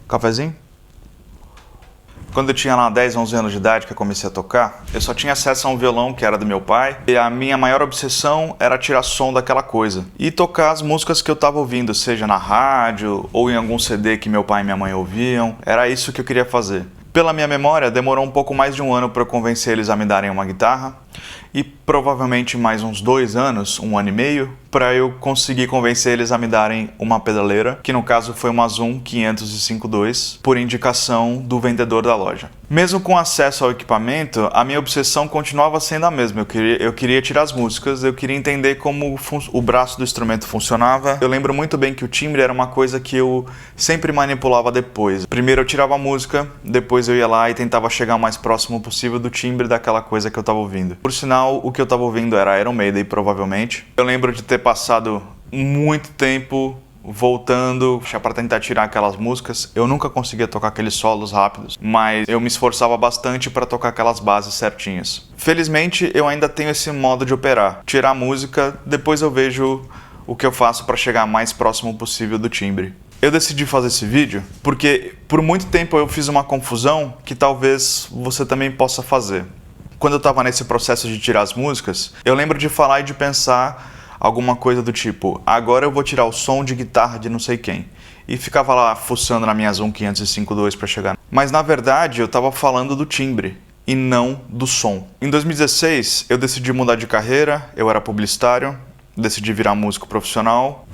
Cafezinho? Quando eu tinha lá 10, 11 anos de idade que eu comecei a tocar, eu só tinha acesso a um violão que era do meu pai, e a minha maior obsessão era tirar som daquela coisa e tocar as músicas que eu tava ouvindo, seja na rádio ou em algum CD que meu pai e minha mãe ouviam. Era isso que eu queria fazer. Pela minha memória, demorou um pouco mais de um ano para eu convencer eles a me darem uma guitarra e provavelmente mais uns 2 anos, 1 ano e meio, para eu conseguir convencer eles a me darem uma pedaleira, que no caso foi uma Zoom 505.2, por indicação do vendedor da loja. Mesmo com acesso ao equipamento, a minha obsessão continuava sendo a mesma. Eu queria tirar as músicas, eu queria entender como o braço do instrumento funcionava. Eu lembro muito bem que o timbre era uma coisa que eu sempre manipulava depois. Primeiro eu tirava a música, depois eu ia lá e tentava chegar o mais próximo possível do timbre daquela coisa que eu estava ouvindo. Por sinal, o que eu estava ouvindo era Iron Maiden, provavelmente. Eu lembro de ter passado muito tempo voltando para tentar tirar aquelas músicas. Eu nunca conseguia tocar aqueles solos rápidos, mas eu me esforçava bastante para tocar aquelas bases certinhas. Felizmente, eu ainda tenho esse modo de operar. Tirar a música, depois eu vejo o que eu faço para chegar mais próximo possível do timbre. Eu decidi fazer esse vídeo porque por muito tempo eu fiz uma confusão que talvez você também possa fazer. Quando eu estava nesse processo de tirar as músicas, eu lembro de falar e de pensar alguma coisa do tipo, agora eu vou tirar o som de guitarra de não sei quem. E ficava lá fuçando na minha Zoom 505.2 para chegar. Mas na verdade eu estava falando do timbre e não do som. Em 2016 eu decidi mudar de carreira, eu era publicitário, decidi virar músico profissional.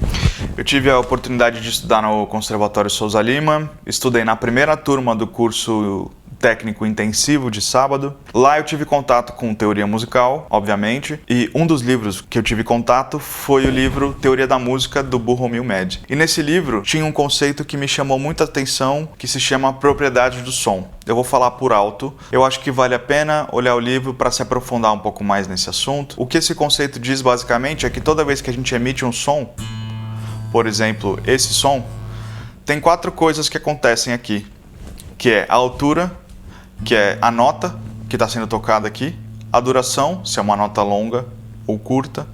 Eu tive a oportunidade de estudar no Conservatório Souza Lima, estudei na primeira turma do curso técnico intensivo de sábado. Lá eu tive contato com teoria musical, obviamente, e um dos livros que eu tive contato foi o livro Teoria da Música, do Bohumil Med. E nesse livro tinha um conceito que me chamou muita atenção, que se chama propriedade do som. Eu vou falar por alto, eu acho que vale a pena olhar o livro para se aprofundar um pouco mais nesse assunto. O que esse conceito diz basicamente é que toda vez que a gente emite um som, por exemplo, esse som, tem 4 coisas que acontecem aqui, que é a altura, que é a nota que está sendo tocada aqui, a duração, se é uma nota longa ou curta,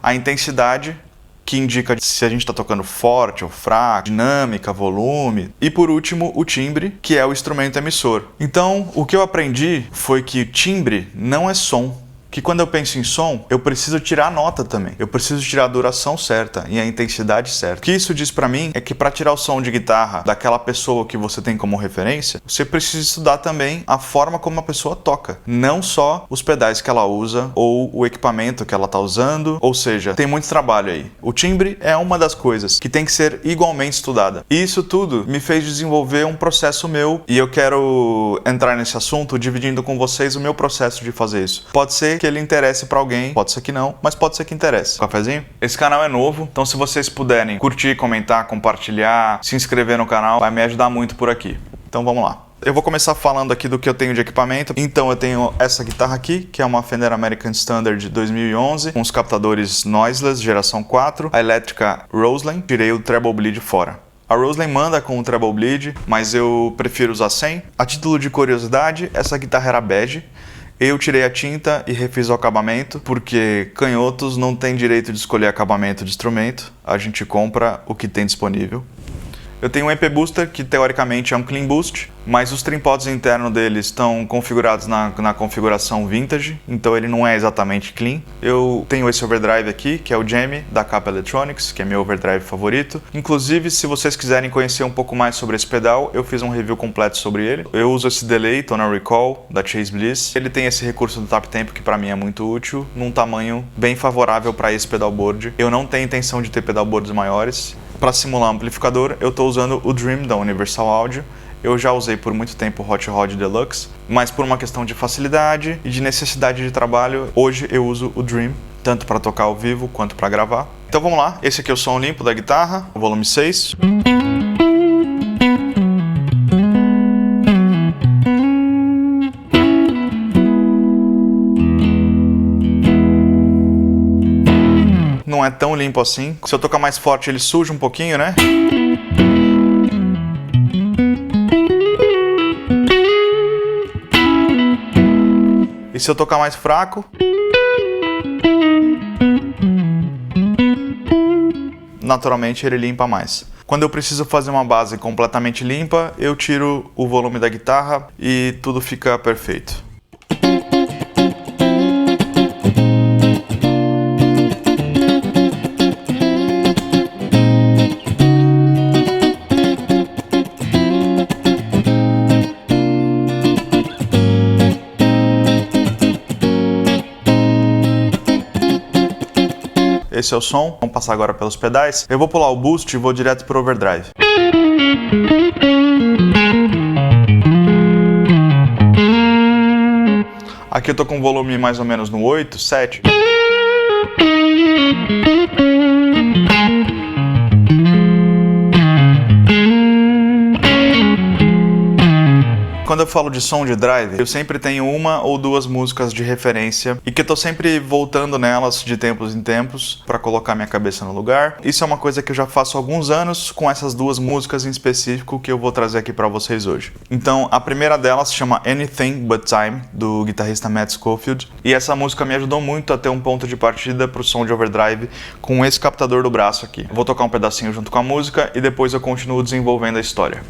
a intensidade, que indica se a gente está tocando forte ou fraco, dinâmica, volume, e por último o timbre, que é o instrumento emissor. Então, o que eu aprendi foi que timbre não é som. Que quando eu penso em som, eu preciso tirar a nota também. Eu preciso tirar a duração certa e a intensidade certa. O que isso diz pra mim é que para tirar o som de guitarra daquela pessoa que você tem como referência, você precisa estudar também a forma como a pessoa toca. Não só os pedais que ela usa ou o equipamento que ela tá usando. Ou seja, tem muito trabalho aí. O timbre é uma das coisas que tem que ser igualmente estudada. E isso tudo me fez desenvolver um processo meu e eu quero entrar nesse assunto dividindo com vocês o meu processo de fazer isso. Pode ser que ele interesse pra alguém, pode ser que não, mas pode ser que interesse. Cafezinho? Esse canal é novo, então se vocês puderem curtir, comentar, compartilhar, se inscrever no canal, vai me ajudar muito por aqui. Então vamos lá. Eu vou começar falando aqui do que eu tenho de equipamento. Então eu tenho essa guitarra aqui, que é uma Fender American Standard de 2011, com os captadores noiseless, geração 4, a elétrica Roseland, tirei o treble bleed fora. A Roseland manda com o treble bleed, mas eu prefiro usar sem. A título de curiosidade, essa guitarra era bege. Eu tirei a tinta e refiz o acabamento, porque canhotos não têm direito de escolher acabamento de instrumento, a gente compra o que tem disponível. Eu tenho um EP Booster, que teoricamente é um Clean Boost, mas os tripods internos dele estão configurados na configuração Vintage, então ele não é exatamente clean. Eu tenho esse overdrive aqui, que é o Jamie, da Kappa Electronics, que é meu overdrive favorito. Inclusive, se vocês quiserem conhecer um pouco mais sobre esse pedal, eu fiz um review completo sobre ele. Eu uso esse delay, Tonal Recall, da Chase Bliss. Ele tem esse recurso do Tap Tempo, que para mim é muito útil, num tamanho bem favorável para esse pedalboard. Eu não tenho intenção de ter pedalboards maiores. Para simular um amplificador, eu estou usando o Dream da Universal Audio. Eu já usei por muito tempo o Hot Rod Deluxe, mas por uma questão de facilidade e de necessidade de trabalho, hoje eu uso o Dream, tanto para tocar ao vivo quanto para gravar. Então vamos lá, esse aqui é o som limpo da guitarra, o volume 6. Não é tão limpo assim. Se eu tocar mais forte, ele suja um pouquinho, né? E se eu tocar mais fraco, naturalmente ele limpa mais. Quando eu preciso fazer uma base completamente limpa, eu tiro o volume da guitarra e tudo fica perfeito. Esse é o som. Vamos passar agora pelos pedais. Eu vou pular o boost e vou direto para o overdrive. Aqui eu tô com o volume mais ou menos no 8, 7. Quando eu falo de som de drive, eu sempre tenho uma ou duas músicas de referência e que eu tô sempre voltando nelas de tempos em tempos para colocar minha cabeça no lugar. Isso é uma coisa que eu já faço há alguns anos com essas duas músicas em específico que eu vou trazer aqui para vocês hoje. Então, a primeira delas se chama Anything But Time, do guitarrista Matt Schofield, e essa música me ajudou muito a ter um ponto de partida pro som de overdrive com esse captador do braço aqui. Eu vou tocar um pedacinho junto com a música e depois eu continuo desenvolvendo a história.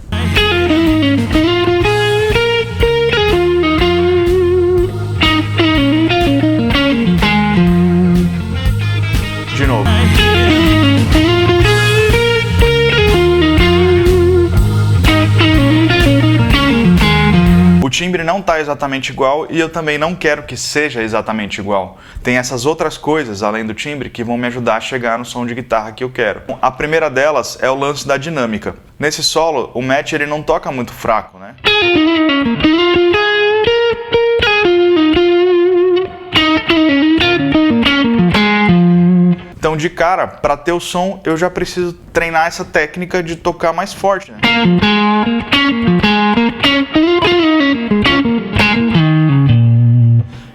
De novo. O timbre não está exatamente igual e eu também não quero que seja exatamente igual. Tem essas outras coisas, além do timbre, que vão me ajudar a chegar no som de guitarra que eu quero. A primeira delas é o lance da dinâmica. Nesse solo, o Matt ele não toca muito fraco, né? Então, de cara, para ter o som, eu já preciso treinar essa técnica de tocar mais forte, né?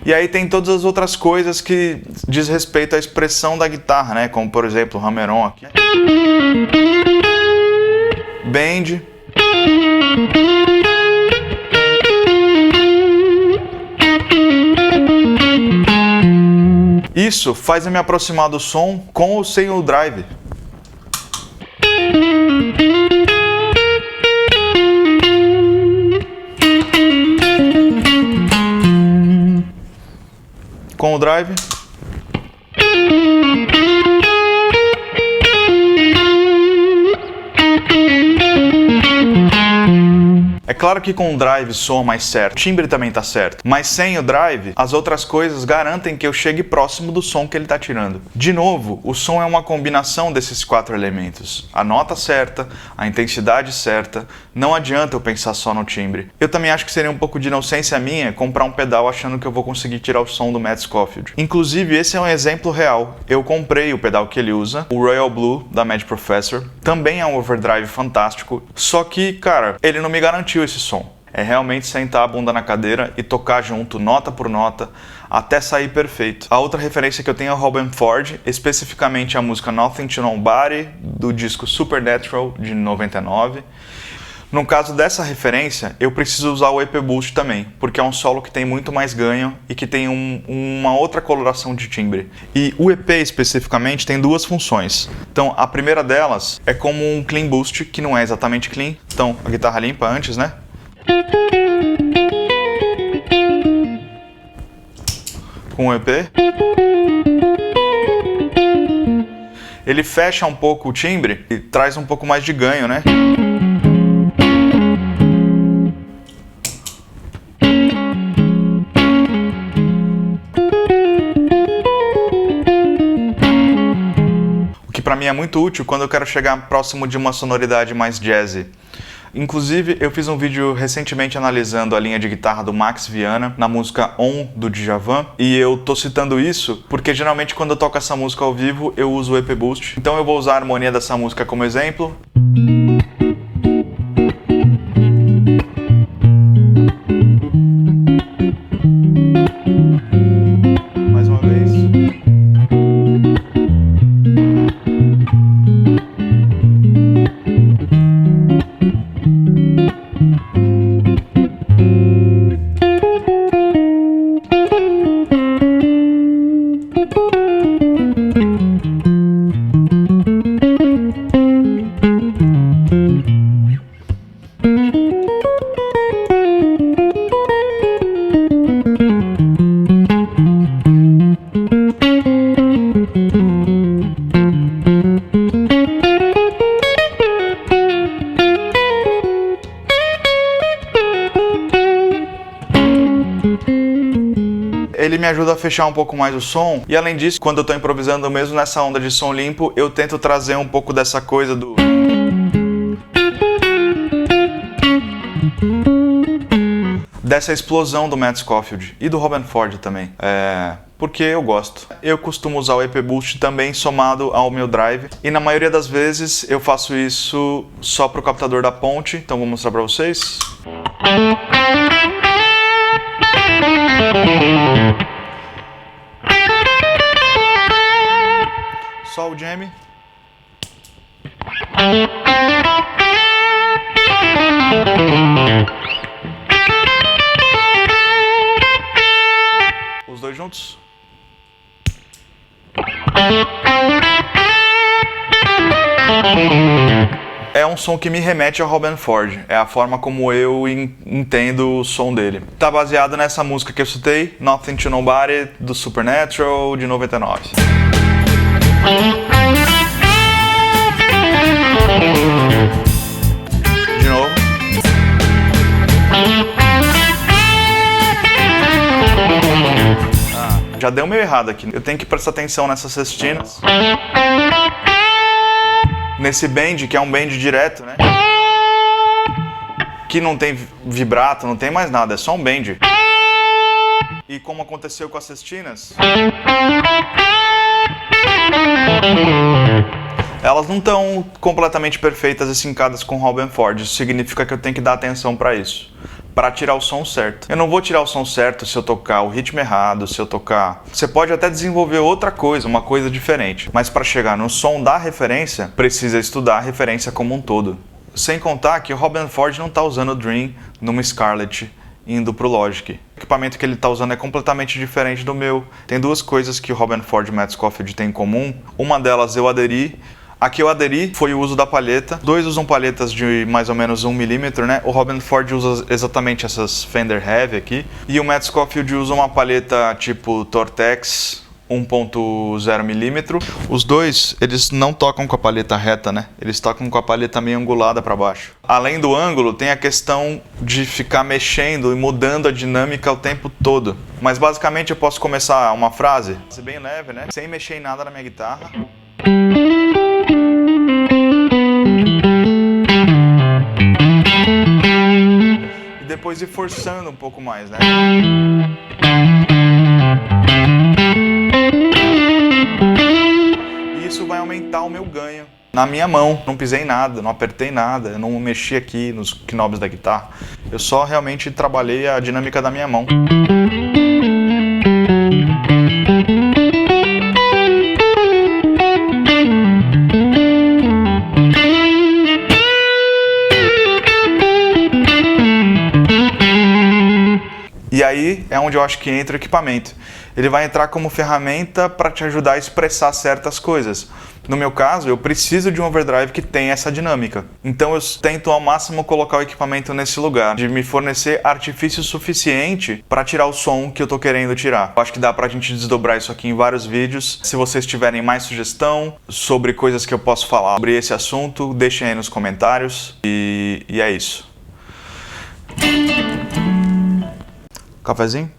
E aí tem todas as outras coisas que diz respeito à expressão da guitarra, né? Como, por exemplo, o hammer-on aqui. Bend. Isso faz eu me aproximar do som com ou sem o drive. Com o drive. É claro que com o drive soa mais certo, o timbre também tá certo, mas sem o drive, as outras coisas garantem que eu chegue próximo do som que ele tá tirando. De novo, o som é uma combinação desses 4 elementos. A nota certa, a intensidade certa, não adianta eu pensar só no timbre. Eu também acho que seria um pouco de inocência minha comprar um pedal achando que eu vou conseguir tirar o som do Matt Schofield. Inclusive, esse é um exemplo real. Eu comprei o pedal que ele usa, o Royal Blue da Mad Professor, também é um overdrive fantástico, só que, cara, ele não me garantiu esse som. É realmente sentar a bunda na cadeira e tocar junto, nota por nota, até sair perfeito. A outra referência que eu tenho é o Robben Ford, especificamente a música Nothing to Nobody, do disco Supernatural, de 99. No caso dessa referência, eu preciso usar o EP Boost também, porque é um solo que tem muito mais ganho e que tem uma outra coloração de timbre. E o EP especificamente tem duas funções. Então, a primeira delas é como um clean boost, que não é exatamente clean. Então, a guitarra limpa antes, né? Com o EP. Ele fecha um pouco o timbre e traz um pouco mais de ganho, né? Para mim é muito útil quando eu quero chegar próximo de uma sonoridade mais jazzy. Inclusive, eu fiz um vídeo recentemente analisando a linha de guitarra do Max Viana na música On, do Djavan, e eu tô citando isso porque geralmente quando eu toco essa música ao vivo eu uso o EP Boost. Então eu vou usar a harmonia dessa música como exemplo. Mais uma vez. ele me ajuda a fechar um pouco mais o som. E além disso, quando eu tô improvisando mesmo nessa onda de som limpo, eu tento trazer um pouco dessa coisa do... dessa explosão do Matt Scofield e do Robben Ford também. Porque eu gosto. Eu costumo usar o EP Boost também somado ao meu drive. E na maioria das vezes eu faço isso só pro captador da ponte. Então vou mostrar pra vocês. Só o jam. Os dois juntos. É um som que me remete ao Robben Ford. É a forma como eu entendo o som dele. Tá baseado nessa música que eu citei, Nothing to Nobody, do Supernatural, de 99. De novo. Já deu meio errado aqui. Eu tenho que prestar atenção nessas sextinas. Nesse bend, que é um bend direto, né? Que não tem vibrato, não tem mais nada, é só um bend. E como aconteceu com as sextinas, elas não estão completamente perfeitas e sincadas com Robben Ford. Isso significa que eu tenho que dar atenção para isso, para tirar o som certo. Eu não vou tirar o som certo se eu tocar o ritmo errado, se eu tocar... Você pode até desenvolver outra coisa, uma coisa diferente, mas para chegar no som da referência, precisa estudar a referência como um todo. Sem contar que o Robben Ford não está usando o Dream numa Scarlett indo pro Logic. O equipamento que ele está usando é completamente diferente do meu. Tem duas coisas que o Robben Ford e o Matt Scofield têm em comum. Uma delas eu aderi. A que eu aderi foi o uso da palheta. Dois usam palhetas de mais ou menos 1 milímetro, né? O Robben Ford usa exatamente essas Fender Heavy aqui. E o Matt Scofield usa uma palheta tipo Tortex 1.0 milímetro. Os dois, eles não tocam com a palheta reta, né? Eles tocam com a palheta meio angulada para baixo. Além do ângulo, tem a questão de ficar mexendo e mudando a dinâmica o tempo todo. Mas basicamente eu posso começar uma frase bem leve, né? Sem mexer em nada na minha guitarra. E depois ir forçando um pouco mais, né? E isso vai aumentar o meu ganho na minha mão. Não pisei em nada, não apertei nada, eu não mexi aqui nos knobs da guitarra. Eu só realmente trabalhei a dinâmica da minha mão. E aí é onde eu acho que entra o equipamento. Ele vai entrar como ferramenta para te ajudar a expressar certas coisas. No meu caso, eu preciso de um overdrive que tenha essa dinâmica. Então eu tento ao máximo colocar o equipamento nesse lugar, de me fornecer artifício suficiente para tirar o som que eu tô querendo tirar. Eu acho que dá pra gente desdobrar isso aqui em vários vídeos. Se vocês tiverem mais sugestão sobre coisas que eu posso falar sobre esse assunto, deixem aí nos comentários. E é isso. Cafezinho?